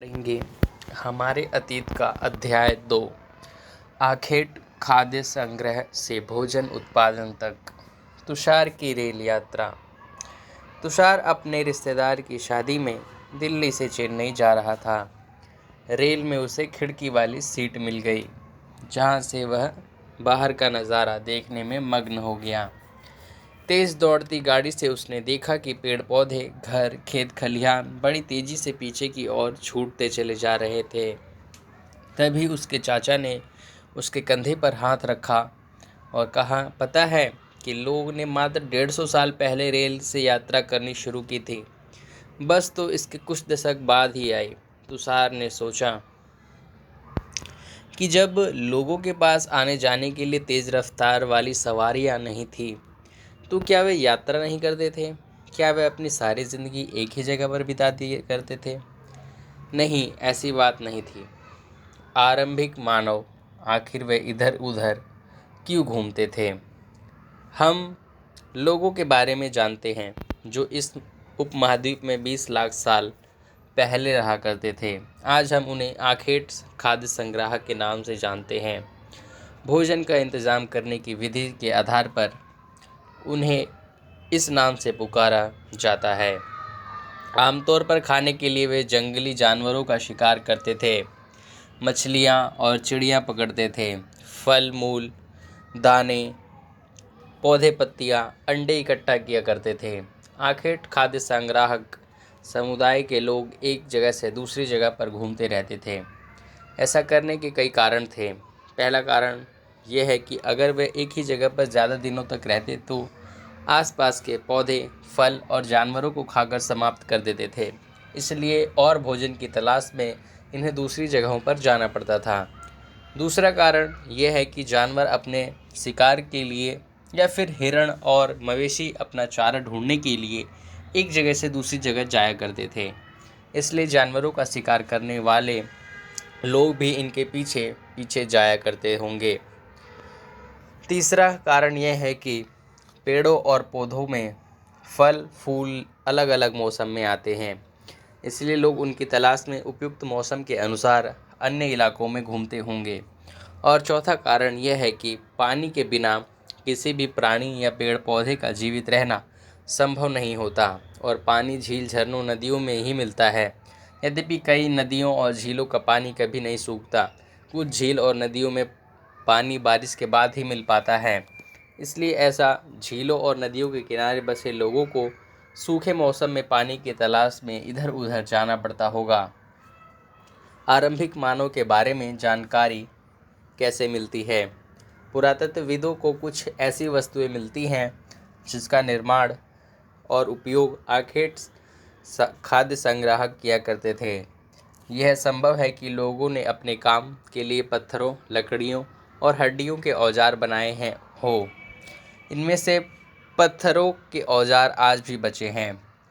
पढ़ेंगे हमारे अतीत का अध्याय 2। आखेट खाद्य संग्रह से भोजन उत्पादन तक। तुषार की रेल यात्रा। तुषार अपने रिश्तेदार की शादी में दिल्ली से चेन्नई जा रहा था। रेल में उसे खिड़की वाली सीट मिल गई, जहां से वह बाहर का नज़ारा देखने में मग्न हो गया। तेज़ दौड़ती गाड़ी से उसने देखा कि पेड़ पौधे, घर, खेत खलिहान बड़ी तेजी से पीछे की ओर छूटते चले जा रहे थे। तभी उसके चाचा ने उसके कंधे पर हाथ रखा और कहा, पता है कि लोग ने मात्र 150 साल पहले रेल से यात्रा करनी शुरू की थी। बस तो इसके कुछ दशक बाद ही आई। तुषार ने सोचा कि जब लोगों के पास आने जाने के लिए तेज़ रफ्तार वाली सवारियां नहीं थी, तो क्या वे यात्रा नहीं करते थे? क्या वे अपनी सारी ज़िंदगी एक ही जगह पर बिता दिए करते थे? नहीं, ऐसी बात नहीं थी। आरंभिक मानव आखिर वे इधर उधर क्यों घूमते थे? हम लोगों के बारे में जानते हैं जो इस उपमहाद्वीप में 20 लाख साल पहले रहा करते थे। आज हम उन्हें आखेट खाद्य संग्राहक के नाम से जानते हैं। भोजन का इंतज़ाम करने की विधि के आधार पर उन्हें इस नाम से पुकारा जाता है। आमतौर पर खाने के लिए वे जंगली जानवरों का शिकार करते थे, मछलियाँ और चिड़ियाँ पकड़ते थे, फल मूल, दाने, पौधे, पत्तियाँ, अंडे इकट्ठा किया करते थे। आखेट खाद्य संग्राहक समुदाय के लोग एक जगह से दूसरी जगह पर घूमते रहते थे। ऐसा करने के कई कारण थे। पहला कारण यह है कि अगर वे एक ही जगह पर ज़्यादा दिनों तक रहते तो आसपास के पौधे, फल और जानवरों को खाकर समाप्त कर देते थे। इसलिए और भोजन की तलाश में इन्हें दूसरी जगहों पर जाना पड़ता था। दूसरा कारण यह है कि जानवर अपने शिकार के लिए या फिर हिरण और मवेशी अपना चारा ढूंढने के लिए एक जगह से दूसरी जगह जाया करते थे। इसलिए जानवरों का शिकार करने वाले लोग भी इनके पीछे पीछे जाया करते होंगे। तीसरा कारण यह है कि पेड़ों और पौधों में फल फूल अलग अलग मौसम में आते हैं, इसलिए लोग उनकी तलाश में उपयुक्त मौसम के अनुसार अन्य इलाकों में घूमते होंगे। और चौथा कारण यह है कि पानी के बिना किसी भी प्राणी या पेड़ पौधे का जीवित रहना संभव नहीं होता और पानी झील, झरनों, नदियों में ही मिलता है। यद्यपि कई नदियों और झीलों का पानी कभी नहीं सूखता, कुछ झील और नदियों में पानी बारिश के बाद ही मिल पाता है। इसलिए ऐसा झीलों और नदियों के किनारे बसे लोगों को सूखे मौसम में पानी की तलाश में इधर उधर जाना पड़ता होगा। आरंभिक मानव के बारे में जानकारी कैसे मिलती है? पुरातत्वविदों को कुछ ऐसी वस्तुएं मिलती हैं जिसका निर्माण और उपयोग आखेट खाद्य संग्राहक किया करते थे। यह संभव है कि लोगों ने अपने काम के लिए पत्थरों, लकड़ियों और हड्डियों के औजार बनाए हो। इनमें से पत्थरों के औजार आज भी बचे हैं।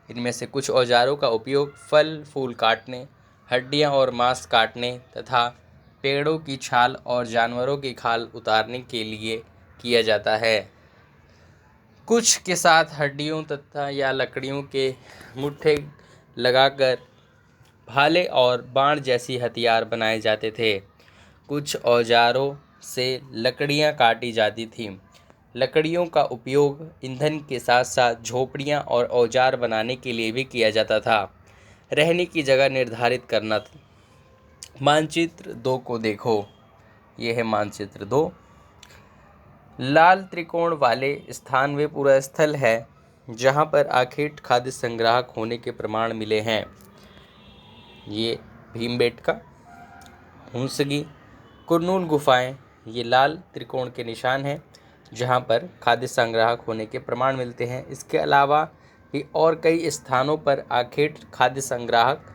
इनमें से कुछ औजारों का उपयोग फल फूल काटने, हड्डियां और मांस काटने तथा पेड़ों की छाल और जानवरों की खाल उतारने के लिए किया जाता है। कुछ के साथ हड्डियों तथा या लकड़ियों के मुट्ठे लगाकर भाले और बाण जैसी हथियार बनाए जाते थे। कुछ औजारों से लकड़ियां काटी जाती थीं। लकड़ियों का उपयोग ईंधन के साथ साथ झोपड़ियां और औजार बनाने के लिए भी किया जाता था। रहने की जगह निर्धारित करना। मानचित्र 2 को देखो। यह है मानचित्र 2। लाल त्रिकोण वाले स्थान वे पूरा स्थल है जहां पर आखेट खाद्य संग्राहक होने के प्रमाण मिले हैं। ये भीमबेटका, हुंसगी, कुरनूल गुफाएं ये लाल त्रिकोण के निशान हैं जहां पर खाद्य संग्राहक होने के प्रमाण मिलते हैं। इसके अलावा भी और कई स्थानों पर आखेट खाद्य संग्राहक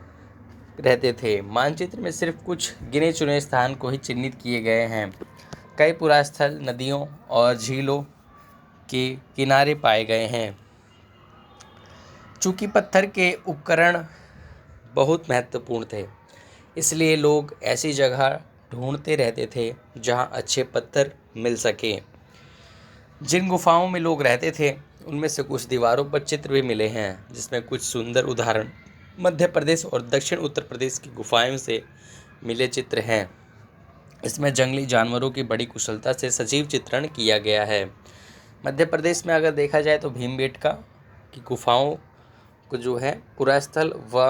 रहते थे। मानचित्र में सिर्फ कुछ गिने चुने स्थान को ही चिन्हित किए गए हैं। कई पुरास्थल नदियों और झीलों के किनारे पाए गए हैं। चूँकि पत्थर के उपकरण बहुत महत्वपूर्ण थे, इसलिए लोग ऐसी जगह ढूंढते रहते थे जहां अच्छे पत्थर मिल सके। जिन गुफाओं में लोग रहते थे उनमें से कुछ दीवारों पर चित्र भी मिले हैं, जिसमें कुछ सुंदर उदाहरण मध्य प्रदेश और दक्षिण उत्तर प्रदेश की गुफाओं से मिले चित्र हैं। इसमें जंगली जानवरों की बड़ी कुशलता से सजीव चित्रण किया गया है। मध्य प्रदेश में अगर देखा जाए तो भीमबेटका की गुफाओं को जो है पुरास्थल व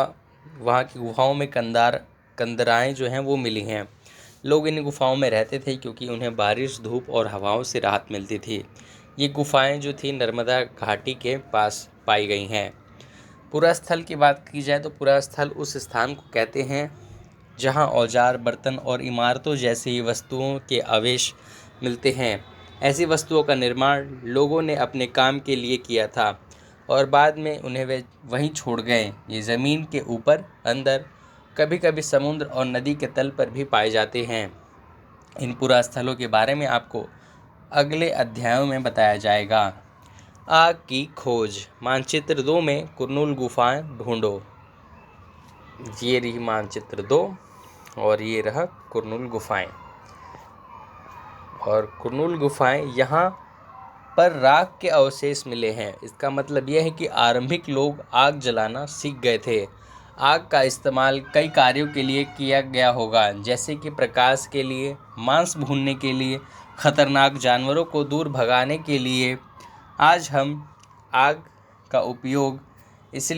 वहाँ की गुफाओं में कंदराएँ जो हैं वो मिली हैं। लोग इन गुफाओं में रहते थे क्योंकि उन्हें बारिश, धूप और हवाओं से राहत मिलती थी। ये गुफाएं जो थी नर्मदा घाटी के पास पाई गई हैं। पुरास्थल की बात की जाए तो पुरास्थल उस स्थान को कहते हैं जहां औजार, बर्तन और इमारतों जैसी वस्तुओं के अवशेष मिलते हैं। ऐसी वस्तुओं का निर्माण लोगों ने अपने काम के लिए किया था और बाद में उन्हें वे वहीं छोड़ गए। ये ज़मीन के ऊपर, अंदर, कभी कभी समुद्र और नदी के तल पर भी पाए जाते हैं। इन पुरास्थलों के बारे में आपको अगले अध्यायों में बताया जाएगा। आग की खोज। मानचित्र 2 में कुरनूल गुफाएं ढूंढो। ये रही मानचित्र 2 और ये रहा कुरनूल गुफाएं। और कुरनूल गुफाएं यहाँ पर राख के अवशेष मिले हैं। इसका मतलब यह है कि आरंभिक लोग आग जलाना सीख गए थे। आग का इस्तेमाल कई कार्यों के लिए किया गया होगा, जैसे कि प्रकाश के लिए, मांस भूनने के लिए, खतरनाक जानवरों को दूर भगाने के लिए। आज हम आग का उपयोग किस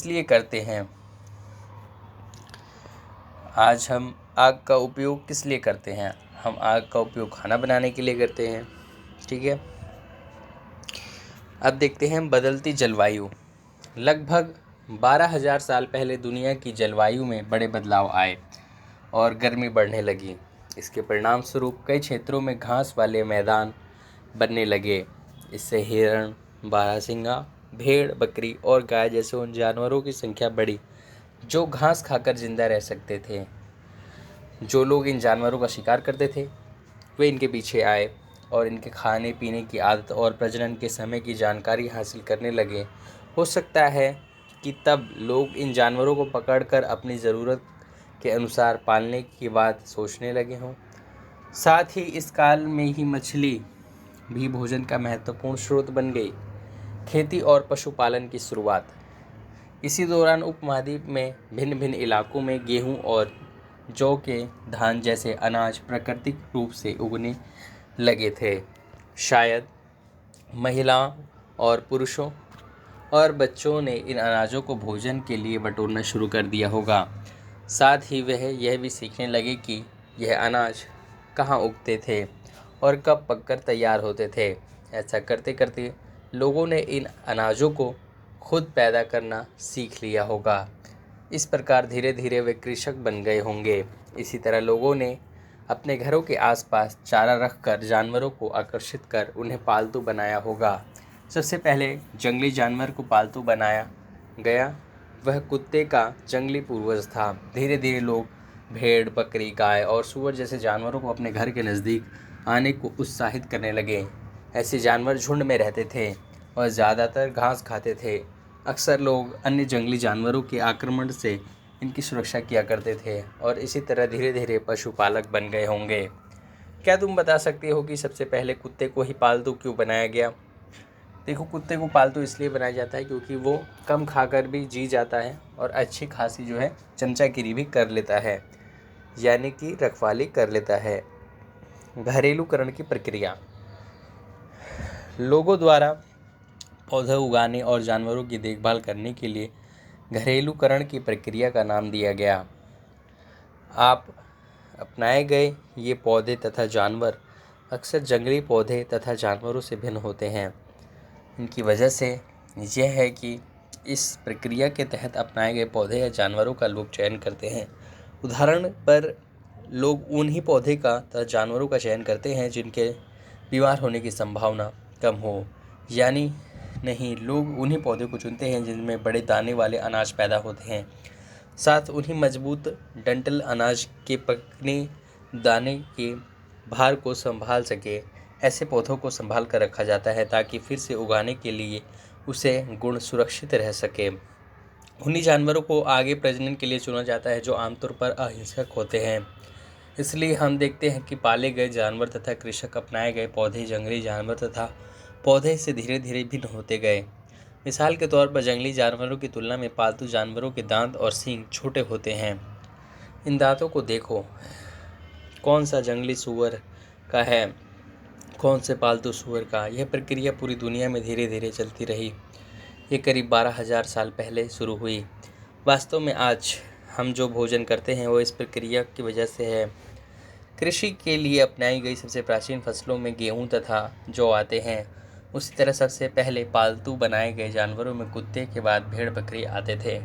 लिए करते हैं? आज हम आग का उपयोग किस लिए करते हैं? हम आग का उपयोग खाना बनाने के लिए करते हैं। ठीक है। अब देखते हैं बदलती जलवायु। लगभग 12,000 साल पहले दुनिया की जलवायु में बड़े बदलाव आए और गर्मी बढ़ने लगी। इसके परिणाम स्वरूप कई क्षेत्रों में घास वाले मैदान बनने लगे। इससे हिरण, बारहसिंगा, भेड़, बकरी और गाय जैसे उन जानवरों की संख्या बढ़ी जो घास खाकर जिंदा रह सकते थे। जो लोग इन जानवरों का शिकार करते थे वे इनके पीछे आए और इनके खाने पीने की आदत और प्रजनन के समय की जानकारी हासिल करने लगे। हो सकता है कि तब लोग इन जानवरों को पकड़कर अपनी ज़रूरत के अनुसार पालने की बात सोचने लगे हों। साथ ही इस काल में ही मछली भी भोजन का महत्वपूर्ण स्रोत बन गई। खेती और पशुपालन की शुरुआत। इसी दौरान उपमहाद्वीप में भिन्न भिन्न इलाकों में गेहूं और जौ के धान जैसे अनाज प्राकृतिक रूप से उगने लगे थे। शायद महिलाओं और पुरुषों और बच्चों ने इन अनाजों को भोजन के लिए बटोरना शुरू कर दिया होगा। साथ ही वह यह भी सीखने लगे कि यह अनाज कहाँ उगते थे और कब पककर तैयार होते थे। ऐसा करते करते लोगों ने इन अनाजों को खुद पैदा करना सीख लिया होगा। इस प्रकार धीरे धीरे वे कृषक बन गए होंगे। इसी तरह लोगों ने अपने घरों के आसपास चारा रखकर जानवरों को आकर्षित कर उन्हें पालतू बनाया होगा। सबसे पहले जंगली जानवर को पालतू बनाया गया वह कुत्ते का जंगली पूर्वज था। धीरे धीरे लोग भेड़, बकरी, गाय और सूअर जैसे जानवरों को अपने घर के नज़दीक आने को उत्साहित करने लगे। ऐसे जानवर झुंड में रहते थे और ज़्यादातर घास खाते थे। अक्सर लोग अन्य जंगली जानवरों के आक्रमण से इनकी सुरक्षा किया करते थे और इसी तरह धीरे धीरे पशुपालक बन गए होंगे। क्या तुम बता सकते हो कि सबसे पहले कुत्ते को ही पालतू क्यों बनाया गया? देखो, कुत्ते को पालतू इसलिए बनाया जाता है क्योंकि वो कम खाकर भी जी जाता है और अच्छी खासी जो है चमचागिरी भी कर लेता है, यानी कि रखवाली कर लेता है। घरेलूकरण की प्रक्रिया। लोगों द्वारा पौधे उगाने और जानवरों की देखभाल करने के लिए घरेलूकरण की प्रक्रिया का नाम दिया गया। आप अपनाए गए ये पौधे तथा जानवर अक्सर जंगली पौधे तथा जानवरों से भिन्न होते हैं। इनकी वजह से यह है कि इस प्रक्रिया के तहत अपनाए गए पौधे या जानवरों का लोग चयन करते हैं। उदाहरण पर लोग उन्हीं पौधे का तथा जानवरों का चयन करते हैं जिनके बीमार होने की संभावना कम हो, यानी नहीं, लोग उन्हीं पौधे को चुनते हैं जिनमें बड़े दाने वाले अनाज पैदा होते हैं। साथ उन्हीं मजबूत डंठल अनाज के पकने दाने के भार को संभाल सके। ऐसे पौधों को संभाल कर रखा जाता है ताकि फिर से उगाने के लिए उसे गुण सुरक्षित रह सके। उन्हीं जानवरों को आगे प्रजनन के लिए चुना जाता है जो आमतौर पर अहिंसक होते हैं। इसलिए हम देखते हैं कि पाले गए जानवर तथा कृषक अपनाए गए पौधे जंगली जानवर तथा पौधे से धीरे धीरे भिन्न होते गए। मिसाल के तौर पर जंगली जानवरों की तुलना में पालतू जानवरों के दांत और सींग छोटे होते हैं। इन दांतों को देखो, कौन सा जंगली सूअर का है, कौन से पालतू सूअर का। यह प्रक्रिया पूरी दुनिया में धीरे धीरे चलती रही। ये करीब 12,000 साल पहले शुरू हुई। वास्तव में आज हम जो भोजन करते हैं वो इस प्रक्रिया की वजह से है। कृषि के लिए अपनाई गई सबसे प्राचीन फसलों में गेहूं तथा जौ आते हैं। उसी तरह सबसे पहले पालतू बनाए गए जानवरों में कुत्ते के बाद भेड़ बकरी आते थे।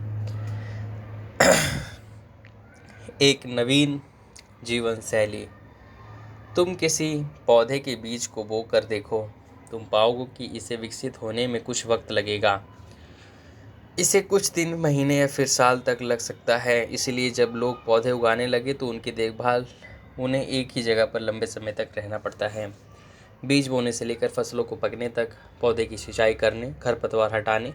एक नवीन जीवन शैली। तुम किसी पौधे के बीज को बो कर देखो, तुम पाओगे कि इसे विकसित होने में कुछ वक्त लगेगा। इसे कुछ दिन, महीने या फिर साल तक लग सकता है। इसलिए जब लोग पौधे उगाने लगे तो उनकी देखभाल उन्हें एक ही जगह पर लंबे समय तक रहना पड़ता है। बीज बोने से लेकर फसलों को पकने तक, पौधे की सिंचाई करने, खरपतवार हटाने,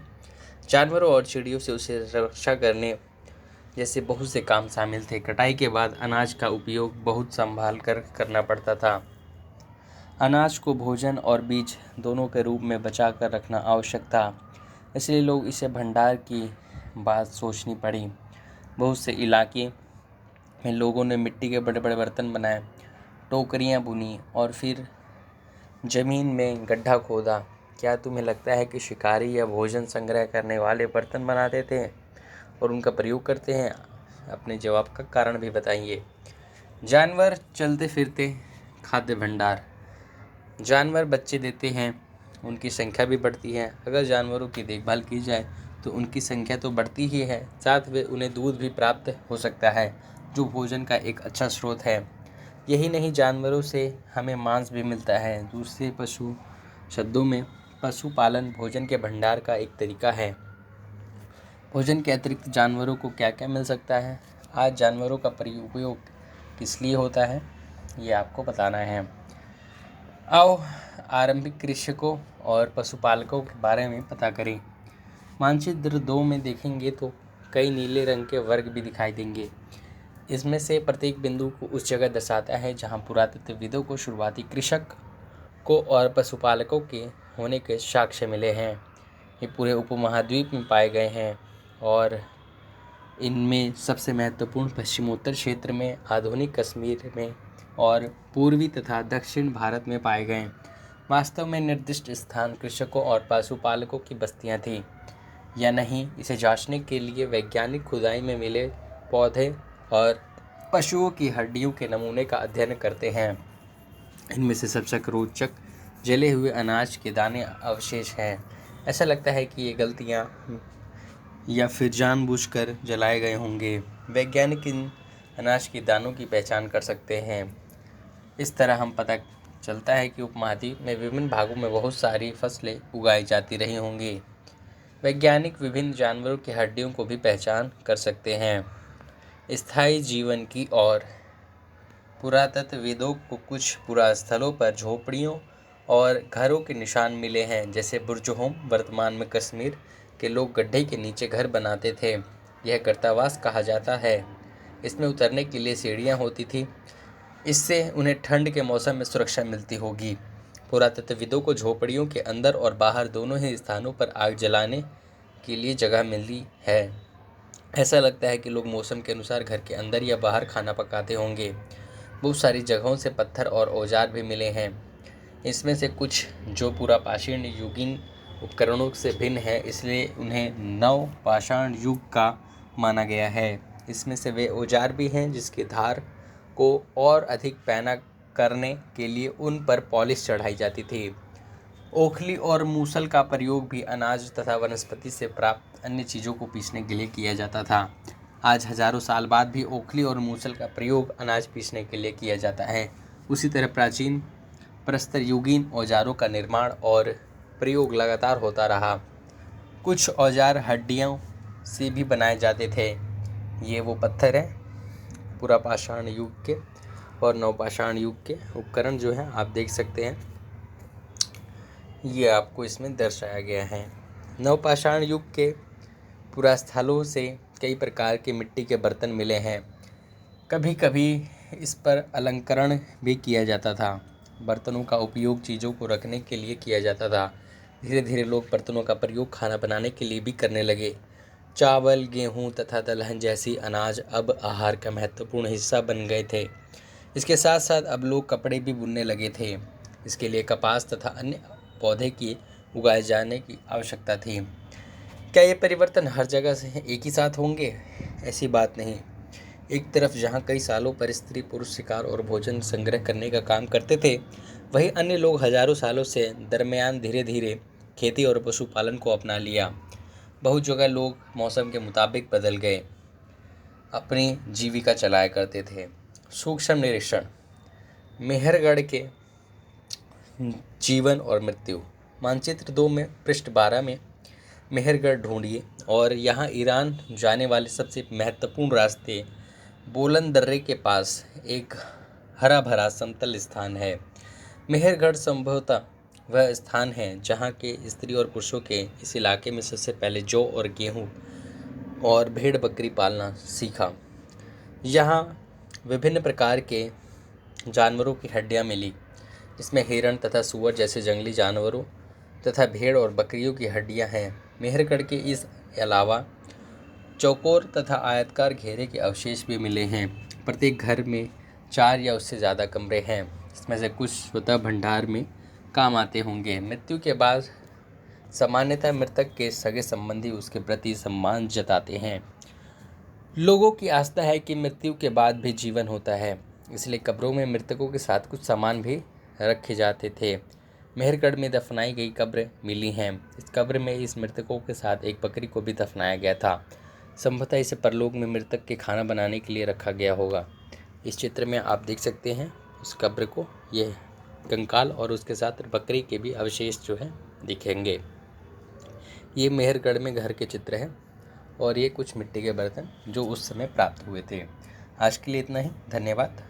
जानवरों और चिड़ियों से उसे रक्षा करने जैसे बहुत से काम शामिल थे। कटाई के बाद अनाज का उपयोग बहुत संभाल कर करना पड़ता था। अनाज को भोजन और बीज दोनों के रूप में बचा कर रखना आवश्यक था, इसलिए लोग इसे भंडार की बात सोचनी पड़ी। बहुत से इलाके में लोगों ने मिट्टी के बड़े बड़े बर्तन बनाए, टोकरियां बुनी और फिर ज़मीन में गड्ढा खोदा। क्या तुम्हें लगता है कि शिकारी या भोजन संग्रह करने वाले बर्तन बनाते थे और उनका प्रयोग करते हैं? अपने जवाब का कारण भी बताइए। जानवर चलते फिरते खाद्य भंडार। जानवर बच्चे देते हैं, उनकी संख्या भी बढ़ती है। अगर जानवरों की देखभाल की जाए तो उनकी संख्या तो बढ़ती ही है, साथ में उन्हें दूध भी प्राप्त हो सकता है, जो भोजन का एक अच्छा स्रोत है। यही नहीं, जानवरों से हमें मांस भी मिलता है। दूसरे पशु शब्दों में पशुपालन भोजन के भंडार का एक तरीका है। भोजन के अतिरिक्त जानवरों को क्या क्या मिल सकता है? आज जानवरों का उपयोग किस लिए होता है, ये आपको बताना है। आओ आरंभिक कृषकों और पशुपालकों के बारे में पता करें। मानचित्र 2 में देखेंगे तो कई नीले रंग के वर्ग भी दिखाई देंगे। इसमें से प्रत्येक बिंदु को उस जगह दर्शाता है जहां पुरातत्वविदों को शुरुआती कृषक को और पशुपालकों के होने के साक्ष्य मिले हैं। ये पूरे उपमहाद्वीप में पाए गए हैं और इनमें सबसे महत्वपूर्ण पश्चिमोत्तर क्षेत्र में, आधुनिक कश्मीर में और पूर्वी तथा दक्षिण भारत में पाए गए। वास्तव में निर्दिष्ट स्थान कृषकों और पशुपालकों की बस्तियां थीं या नहीं, इसे जांचने के लिए वैज्ञानिक खुदाई में मिले पौधे और पशुओं की हड्डियों के नमूने का अध्ययन करते हैं। इनमें से सबसे रोचक जले हुए अनाज के दाने अवशेष हैं। ऐसा लगता है कि ये गलतियां या फिर जानबूझकर जलाए गए होंगे। वैज्ञानिक इन अनाज के दानों की पहचान कर सकते हैं। इस तरह हम पता चलता है कि उपमहाद्वीप में विभिन्न भागों में बहुत सारी फसलें उगाई जाती रही होंगी। वैज्ञानिक विभिन्न जानवरों की हड्डियों को भी पहचान कर सकते हैं। स्थायी जीवन की और पुरातत्वविदों को कुछ पुरास्थलों पर झोपड़ियों और घरों के निशान मिले हैं, जैसे बुर्जहोम। वर्तमान में कश्मीर के लोग गड्ढे के नीचे घर बनाते थे। यह गर्तावास कहा जाता है। इसमें उतरने के लिए सीढ़ियाँ होती थी, इससे उन्हें ठंड के मौसम में सुरक्षा मिलती होगी। पुरातत्वविदों को झोपड़ियों के अंदर और बाहर दोनों ही स्थानों पर आग जलाने के लिए जगह मिली है। ऐसा लगता है कि लोग मौसम के अनुसार घर के अंदर या बाहर खाना पकाते होंगे। बहुत सारी जगहों से पत्थर और औजार भी मिले हैं। इसमें से कुछ जो पुरापाषाण युगीन उपकरणों से भिन्न है, इसलिए उन्हें नवपाषाण युग का माना गया है। इसमें से वे औजार भी हैं जिसकी धार को और अधिक पैना करने के लिए उन पर पॉलिश चढ़ाई जाती थी। ओखली और मूसल का प्रयोग भी अनाज तथा वनस्पति से प्राप्त अन्य चीज़ों को पीसने के लिए किया जाता था। आज हजारों साल बाद भी ओखली और मूसल का प्रयोग अनाज पीसने के लिए किया जाता है। उसी तरह प्राचीन प्रस्तरयुगीन औजारों का निर्माण और प्रयोग लगातार होता रहा। कुछ औजार हड्डियों से भी बनाए जाते थे। ये वो पत्थर हैं पुरापाषाण युग के और नवपाषाण युग के उपकरण जो हैं आप देख सकते हैं, ये आपको इसमें दर्शाया गया है। नवपाषाण युग के पुरास्थलों से कई प्रकार के मिट्टी के बर्तन मिले हैं। कभी कभी इस पर अलंकरण भी किया जाता था। बर्तनों का उपयोग चीज़ों को रखने के लिए किया जाता था। धीरे धीरे लोग बर्तनों का प्रयोग खाना बनाने के लिए भी करने लगे। चावल, गेहूँ तथा दलहन जैसी अनाज अब आहार का महत्वपूर्ण हिस्सा बन गए थे। इसके साथ साथ अब लोग कपड़े भी बुनने लगे थे। इसके लिए कपास तथा अन्य पौधे की उगाए जाने की आवश्यकता थी। क्या ये परिवर्तन हर जगह से एक ही साथ होंगे? ऐसी बात नहीं। एक तरफ जहाँ कई सालों पर स्त्री पुरुष शिकार और भोजन संग्रह करने का काम करते थे, वहीं अन्य लोग हजारों सालों से दरमियान धीरे धीरे खेती और पशुपालन को अपना लिया। बहुत जगह लोग मौसम के मुताबिक बदल गए, अपनी जीविका चलाया करते थे। सूक्ष्म निरीक्षण, मेहरगढ़ के जीवन और मृत्यु। मानचित्र 2 में पृष्ठ 12 में मेहरगढ़ ढूंढिए और यहाँ ईरान जाने वाले सबसे महत्वपूर्ण रास्ते बोलन दर्रे के पास एक हरा भरा समतल स्थान है। मेहरगढ़ संभवतः वह स्थान है जहाँ के स्त्री और पुरुषों के इस इलाके में सबसे पहले जौ और गेहूँ और भेड़ बकरी पालना सीखा। यहाँ विभिन्न प्रकार के जानवरों की हड्डियाँ मिली, इसमें हिरण तथा सूअर जैसे जंगली जानवरों तथा भेड़ और बकरियों की हड्डियाँ हैं। मेहरगढ़ के इस अलावा चौकोर तथा आयताकार घेरे के अवशेष भी मिले हैं। प्रत्येक घर में 4 या उससे ज़्यादा कमरे हैं। इसमें से कुछ स्वतः भंडार में काम आते होंगे। मृत्यु के बाद सामान्यतः मृतक के सगे संबंधी उसके प्रति सम्मान जताते हैं। लोगों की आस्था है कि मृत्यु के बाद भी जीवन होता है, इसलिए कब्रों में मृतकों के साथ कुछ सामान भी रखे जाते थे। मेहरगढ़ में दफनाई गई कब्र मिली हैं। इस कब्र में इस मृतकों के साथ एक बकरी को भी दफनाया गया था। संभवतः इसे परलोक में मृतक के खाना बनाने के लिए रखा गया होगा। इस चित्र में आप देख सकते हैं उस कब्र को, ये कंकाल और उसके साथ बकरी के भी अवशेष जो है दिखेंगे। ये मेहरगढ़ में घर के चित्र हैं और ये कुछ मिट्टी के बर्तन जो उस समय प्राप्त हुए थे। आज के लिए इतना ही। धन्यवाद।